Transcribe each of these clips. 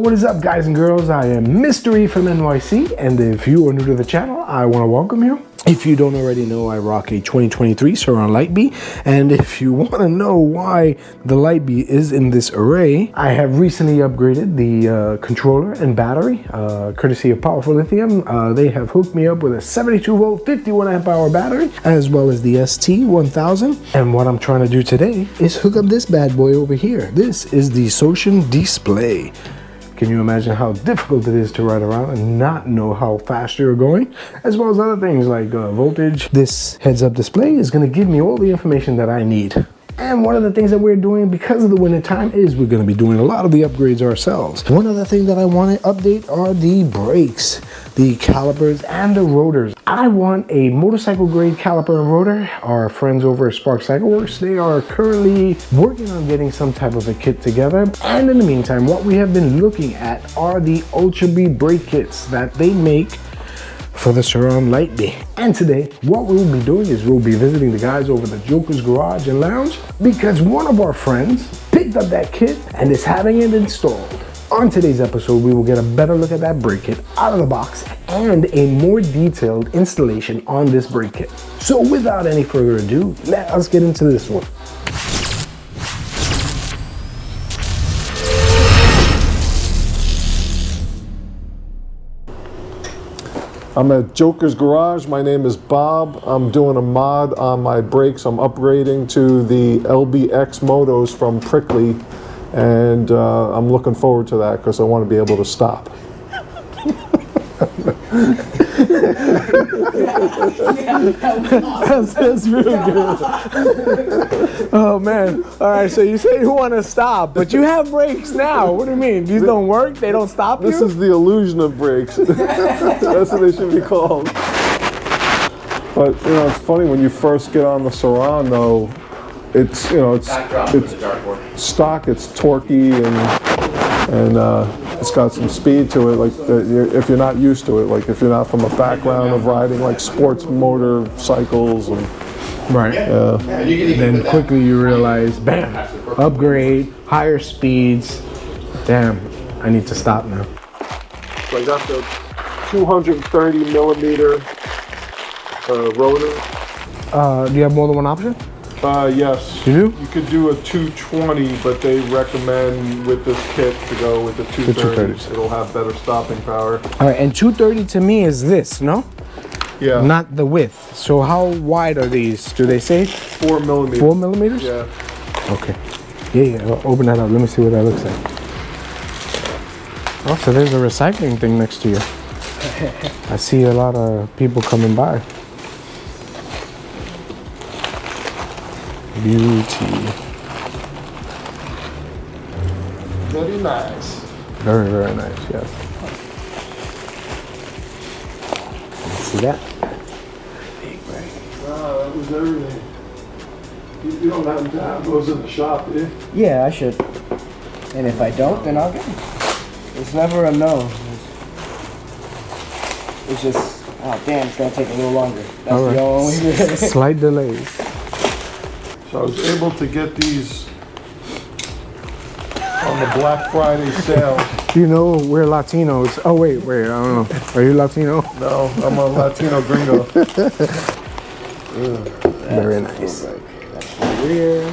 what is up, guys and girls? I am Mr. E from NYC, and if you are new to the channel, I want to welcome you. If you don't already know, I rock a 2023 SurRon Light Bee, and if you want to know why the Light Bee is in this array, I have recently upgraded the controller and battery, courtesy of Powerful Lithium. They have hooked me up with a 72 volt, 51 amp hour battery, as well as the ST1000. And what I'm trying to do today is hook up this bad boy over here. This is the SurRon display. Can you imagine how difficult it is to ride around and not know how fast you're going? As well as other things like voltage. This heads-up display is going to give me all the information that I need. And one of the things that we're doing because of the winter time is we're going to be doing a lot of the upgrades ourselves. One other thing that I want to update are the brakes, the calipers, and the rotors. I want a motorcycle grade caliper and rotor. Our friends over at Spark Cycle Works, they are currently working on getting some type of a kit together. And in the meantime, what we have been looking at are the Ultra Bee brake kits that they make for the SurRon Light Bee. And today, what we'll be doing is we'll be visiting the guys over the Joker's Garage and Lounge because one of our friends picked up that kit and is having it installed. On today's episode, we will get a better look at that brake kit out of the box and a more detailed installation on this brake kit. So without any further ado, let us get into this one. I'm at Joker's Garage. My name is Bob. I'm doing a mod on my brakes. I'm upgrading to the Lbx Motos from Prickly, and I'm looking forward to that because I want to be able to stop. That's real good. Oh man. All right, so you say you want to stop, but you have brakes now. What do you mean? These don't work? They don't stop you? This is the illusion of brakes. That's what they should be called. But you know, it's funny when you first get on the SurRon though, it's it's stock, it's torquey and it's got some speed to it, like if you're not used to it, like if you're not from a background of riding like sports motorcycles and right. Then quickly you realize, bam, upgrade, higher speeds. Damn, I need to stop now. So I got the 230 millimeter rotor. Do you have more than one option? Yes. You do? You could do a 220, but they recommend with this kit to go with the 230. It'll have better stopping power. All right, and 230 to me is this, no? Yeah. Not the width. So how wide are these? Do they say? 4 millimeters. 4 millimeters? Yeah. Okay. Yeah, I'll open that up. Let me see what that looks like. Oh, so there's a recycling thing next to you. I see a lot of people coming by. Beauty. Very nice. Very, very nice, yes. See that? Big brake. Wow, that was everything. You don't happen to have those in the shop, do you? Yeah, I should. And if I don't, then I'll get them. It's never a no. It's just, oh damn, it's gonna take a little longer. That's all right. The only way. Slight delays. So I was able to get these on the Black Friday sale. You know, we're Latinos. Oh, wait, I don't know. Are you Latino? No, I'm a Latino gringo. Very nice. That's the rear.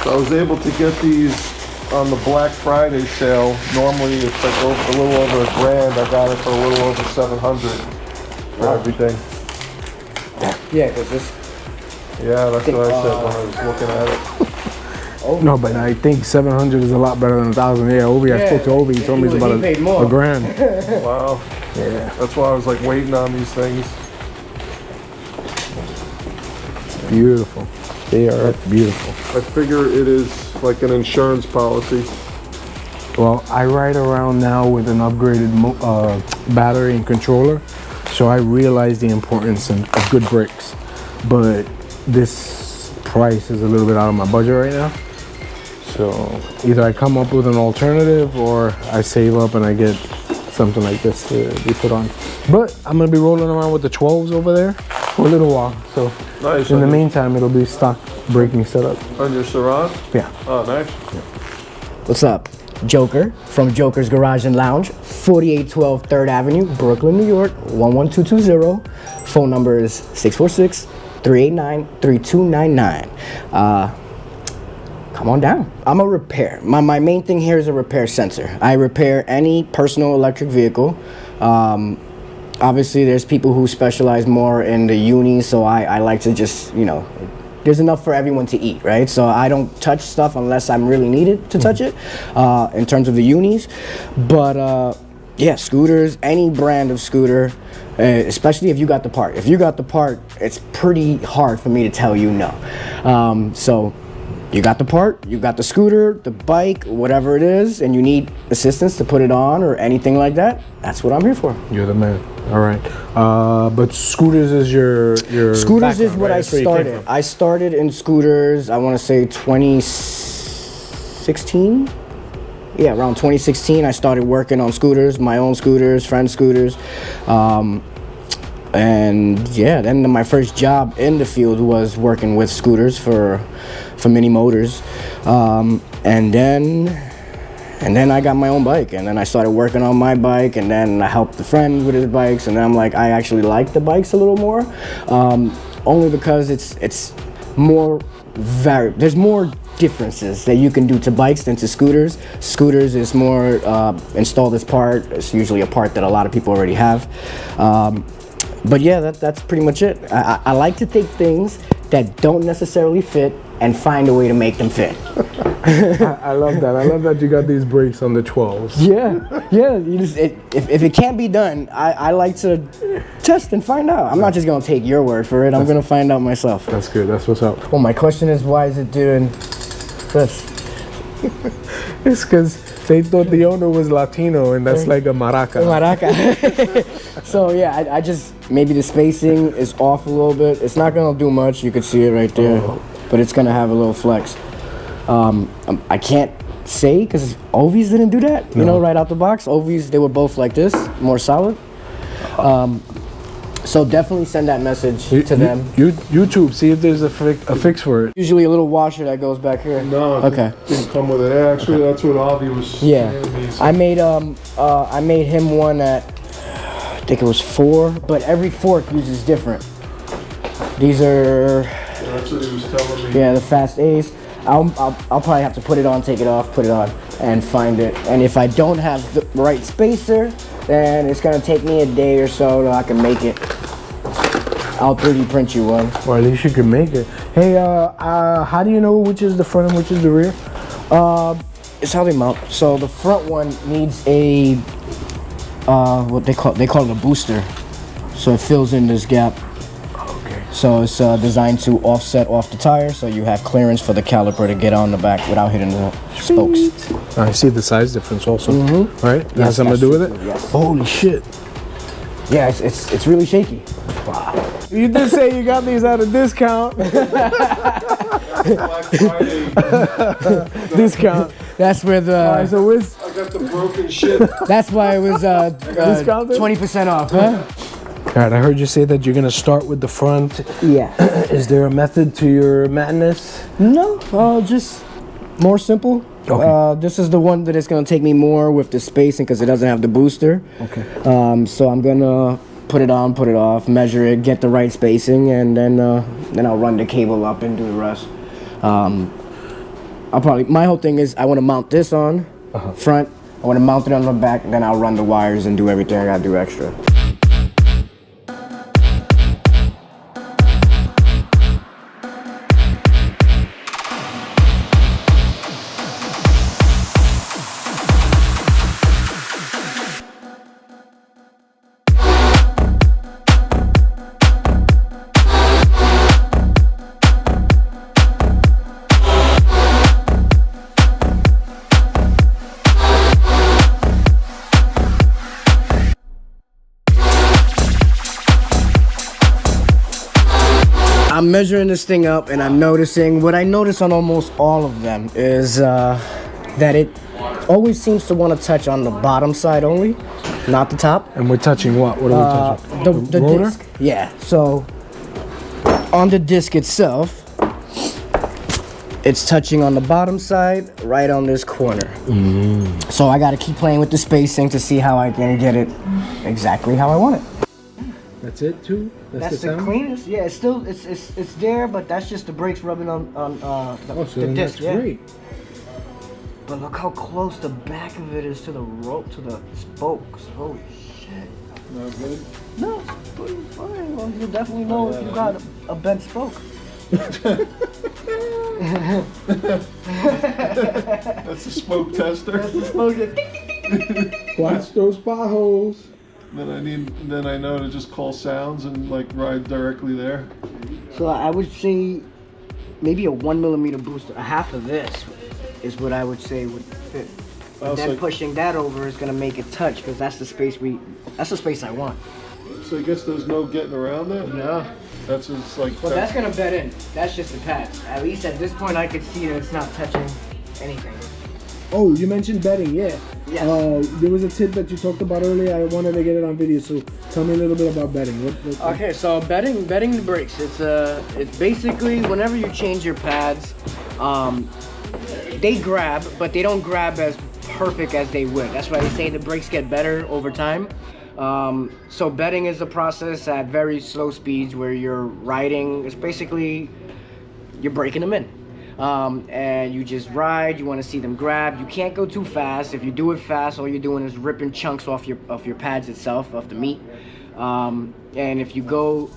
So I was able to get these on the Black Friday sale. Normally it's like a little over $1,000. I got it for a little over $700 for everything. Yeah, because this. Yeah, that's what I said when I was looking at it. No, but I think 700 is a lot better than 1,000. Yeah, Obi, I spoke to Obi. He told me it's about a grand. Wow. Yeah. That's why I was like waiting on these things. It's beautiful. They are beautiful. I figure it is like an insurance policy. Well, I ride around now with an upgraded battery and controller, so I realize the importance of good brakes. But this price is a little bit out of my budget right now. So either I come up with an alternative or I save up and I get something like this to be put on. But I'm gonna be rolling around with the 12s over there for a little while. So nice. In the meantime, it'll be stock braking setup. On your SurRon? Yeah. Oh, nice. Yeah. What's up? Joker from Joker's Garage and Lounge, 4812 3rd Avenue, Brooklyn, New York, 11220. Phone number is 646-389-3299. Come on down. I'm a repair. My main thing here is a repair center. I repair any personal electric vehicle. Obviously, there's people who specialize more in the unis, so I like to just, you know, there's enough for everyone to eat, right? So I don't touch stuff unless I'm really needed to touch it in terms of the unis. But yeah, scooters, any brand of scooter, especially if you got the part. If you got the part, it's pretty hard for me to tell you no. So you got the part, you got the scooter, the bike, whatever it is, and you need assistance to put it on or anything like that, that's what I'm here for. You're the man. All right. But scooters is your Scooters is what right? I That's where you came started. from. I started in scooters, I want to say 2016. Yeah, around 2016, I started working on scooters, my own scooters, friends' scooters. And yeah, then my first job in the field was working with scooters for Mini Motors. And then I got my own bike, and then I started working on my bike, and then I helped a friend with his bikes, and then I'm like, I actually like the bikes a little more, only because it's more there's more differences that you can do to bikes than to scooters. Scooters is more install this part. It's usually a part that a lot of people already have. But yeah, that's pretty much it. I like to take things that don't necessarily fit and find a way to make them fit. I love that. I love that you got these brakes on the 12s. Yeah. You just, if it can't be done, I like to test and find out. I'm not just gonna take your word for it. I'm gonna find out myself. That's good. That's what's up. Well, my question is, why is it doing this? It's because they thought the owner was Latino, and that's like a maraca. Maraca. So yeah, I just, maybe the spacing is off a little bit. It's not gonna do much. You can see it right there, but it's gonna have a little flex. I can't say because Ovies didn't do that, you know, right out the box. Ovies, they were both like this, more solid. So definitely send that message to them. YouTube, see if there's a fix for it. Usually a little washer that goes back here. No, Okay. it didn't come with it. Actually, that's what Avi was Yeah, saying to me. I made him one at, I think it was 4, but every fork uses different. These are, That's what he was telling me. yeah, the Fast A's. I'll probably have to put it on, take it off, put it on, and find it. And if I don't have the right spacer, then it's gonna take me a day or so till I can make it. I'll 3D print you one. Or at least you can make it. Hey, how do you know which is the front and which is the rear? It's how they mount. So the front one needs a what they call it a booster. So it fills in this gap. Okay. So it's designed to offset off the tire, so you have clearance for the caliper to get on the back without hitting the spokes. I see the size difference also. Right? That Yes, has something to do with it? that's true, yes. Holy shit. Yeah, it's really shaky. You did say you got these at a discount. Black Friday. Discount. That's where All right, the so it's I got the broken shit. that's why it was Discounted? 20% off, huh? all right. I heard you say that you're gonna start with the front. Yeah. Is there a method to your madness? No, just more simple. Okay. This is the one that is going to take me more with the spacing because it doesn't have the booster. Okay. So I'm going to put it on, put it off, measure it, get the right spacing, and then I'll run the cable up and do the rest. My whole thing is I want to mount this on front, I want to mount it on the back, then I'll run the wires and do everything I got to do extra. I'm measuring this thing up and I'm noticing, what I notice on almost all of them is that it always seems to want to touch on the bottom side only, not the top. And we're touching what? What are we touching? The rotor? disc. Yeah, so on the disc itself, it's touching on the bottom side, right on this corner. So I gotta keep playing with the spacing to see how I can get it exactly how I want it. That's it too? That's the cleanest. Yeah, it's still it's there, but that's just the brakes rubbing on the disc. That's great. But look how close the back of it is to the rope, to the spokes. Holy shit. No good? No, it's pretty fine. Well, you'll definitely know if you got a bent spoke. That's a spoke tester. That's the spoke that Watch those potholes. Then I know to just call sounds and like ride directly there. So I would say maybe a 1 millimeter booster, a half of this is what I would say would fit. But then pushing that over is gonna make it touch because that's the space I want. So I guess there's no getting around that? No. That's just like... Well, that's gonna bed in. That's just the pads. At least at this point I could see that it's not touching anything. Oh, you mentioned bedding, yeah. Yes. There was a tip that you talked about earlier. I wanted to get it on video, so tell me a little bit about bedding. What? Okay, so bedding the brakes. It's basically whenever you change your pads, they grab, but they don't grab as perfect as they would. That's why they say the brakes get better over time. So bedding is a process at very slow speeds where you're riding. It's basically you're breaking them in. And you just ride, you want to see them grab. You can't go too fast. If you do it fast, all you're doing is ripping chunks off your pads itself, off the meat. And if you go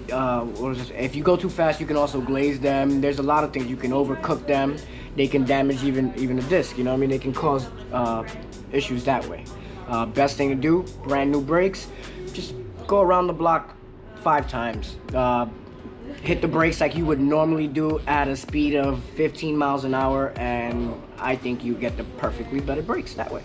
if you go too fast, you can also glaze them. There's a lot of things. You can overcook them. They can damage even the disc, you know what I mean? They can cause issues that way. Best thing to do, brand new brakes, just go around the block 5 times. Hit the brakes like you would normally do at a speed of 15 miles an hour, and I think you get the perfectly better brakes that way.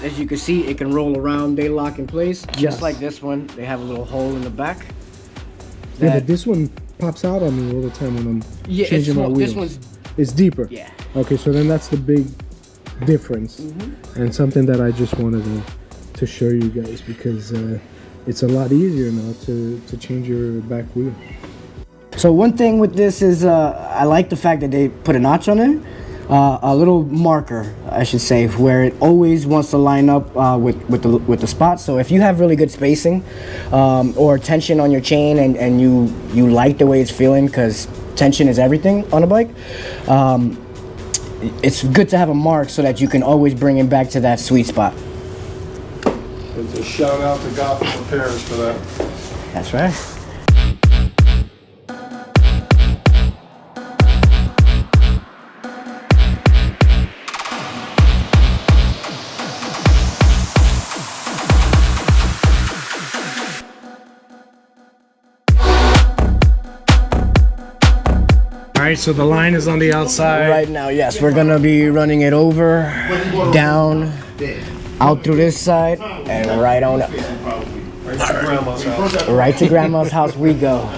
As you can see, it can roll around, they lock in place, just like this one. They have a little hole in the back. Yeah, but this one pops out on me all the time when I'm changing my wheels. This one's... It's deeper. Yeah. Okay, so then that's the big difference. And something that I just wanted to show you guys because it's a lot easier now to change your back wheel. So one thing with this is I like the fact that they put a notch on it. A little marker, I should say, where it always wants to line up with the spot. So if you have really good spacing or tension on your chain and you like the way it's feeling, because tension is everything on a bike, it's good to have a mark so that you can always bring it back to that sweet spot. It's a shout out to Gotham Repairs for that. That's right. Alright, so the line is on the outside. Right now, yes, we're gonna be running it over, down, out through this side, and right on up. Right to Grandma's house. Right to Grandma's house we go.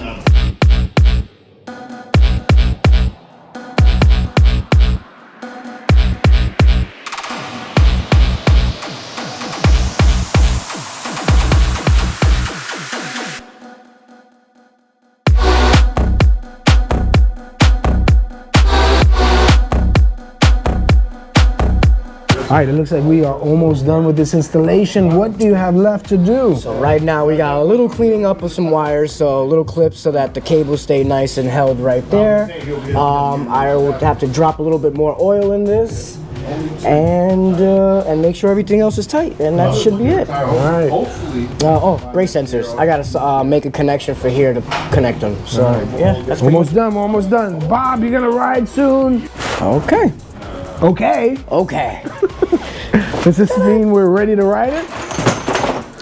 All right, it looks like we are almost done with this installation. What do you have left to do? So right now we got a little cleaning up of some wires, so little clips so that the cables stay nice and held right there. I will have to drop a little bit more oil in this and make sure everything else is tight, and that should be it. All right. Oh, brake sensors. I gotta make a connection for here to connect them. So yeah, that's almost done. We're almost done. Bob, you're gonna ride soon. Okay. Okay. Okay. Does this mean we're ready to ride it?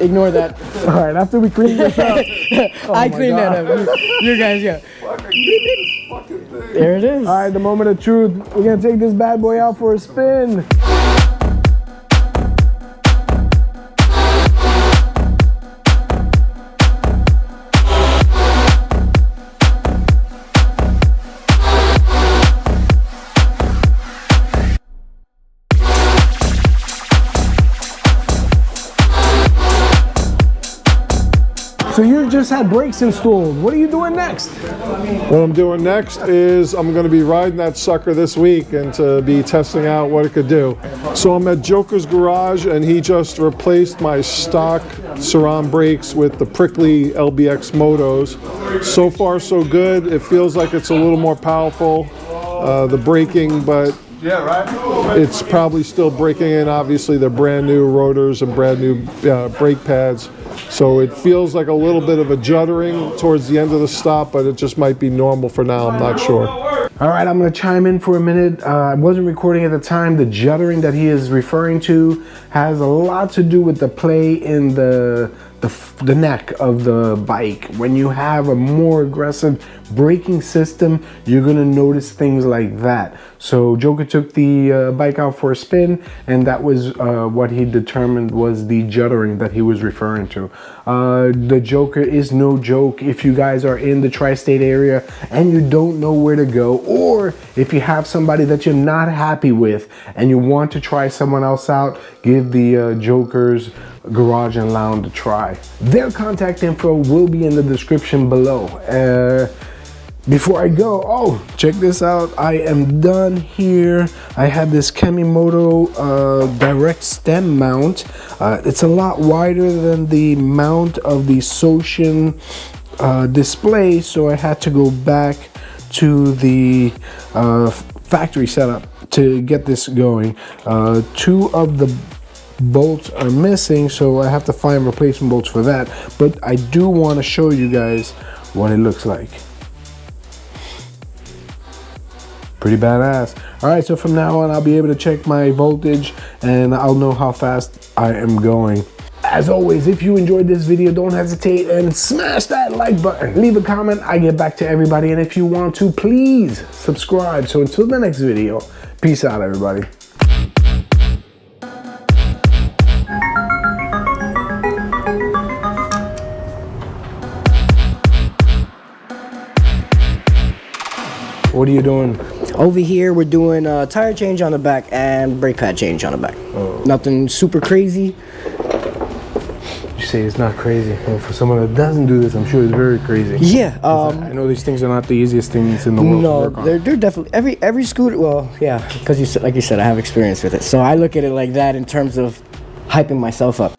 Ignore that. All right, after we clean this up. I cleaned that up. You guys, yeah. There it is. All right, the moment of truth. We're gonna take this bad boy out for a spin. So you just had brakes installed. What are you doing next? What I'm doing next is I'm going to be riding that sucker this week and to be testing out what it could do. So I'm at Joker's garage and he just replaced my stock SurRon brakes with the prickly Lbx Motos. So far so good. It feels like it's a little more powerful, the braking, but it's probably still breaking in. Obviously they're brand new rotors and brand new brake pads. So it feels like a little bit of a juddering towards the end of the stop, but it just might be normal for now, I'm not sure. All right, I'm gonna chime in for a minute. I wasn't recording at the time. The juddering that he is referring to has a lot to do with the play in the neck of the bike. When you have a more aggressive braking system, you're gonna notice things like that. So Joker took the bike out for a spin, and that was what he determined was the juddering that he was referring to. The Joker is no joke. If you guys are in the tri-state area and you don't know where to go, or if you have somebody that you're not happy with and you want to try someone else out, give the Joker's Garage and Lounge a try. Their contact info will be in the description below. Before I go, oh, check this out. I am done here. I have this Moto direct stem mount. It's a lot wider than the mount of the Socian display, so I had to go back to the factory setup to get this going. Two of the bolts are missing, so I have to find replacement bolts for that, but I do want to show you guys what it looks like. Pretty badass. All right, so from now on I'll be able to check my voltage and I'll know how fast I am going. As always, if you enjoyed this video, don't hesitate and smash that like button. Leave a comment, I get back to everybody, and if you want to, please subscribe. So until the next video, peace out everybody. What are you doing? Over here, we're doing a tire change on the back and brake pad change on the back. Oh. Nothing super crazy. You say it's not crazy. Well, for someone that doesn't do this, I'm sure it's very crazy. Yeah. I know these things are not the easiest things in the world to work on. They're definitely every scooter. Well, yeah, because like you said, I have experience with it. So I look at it like that in terms of hyping myself up.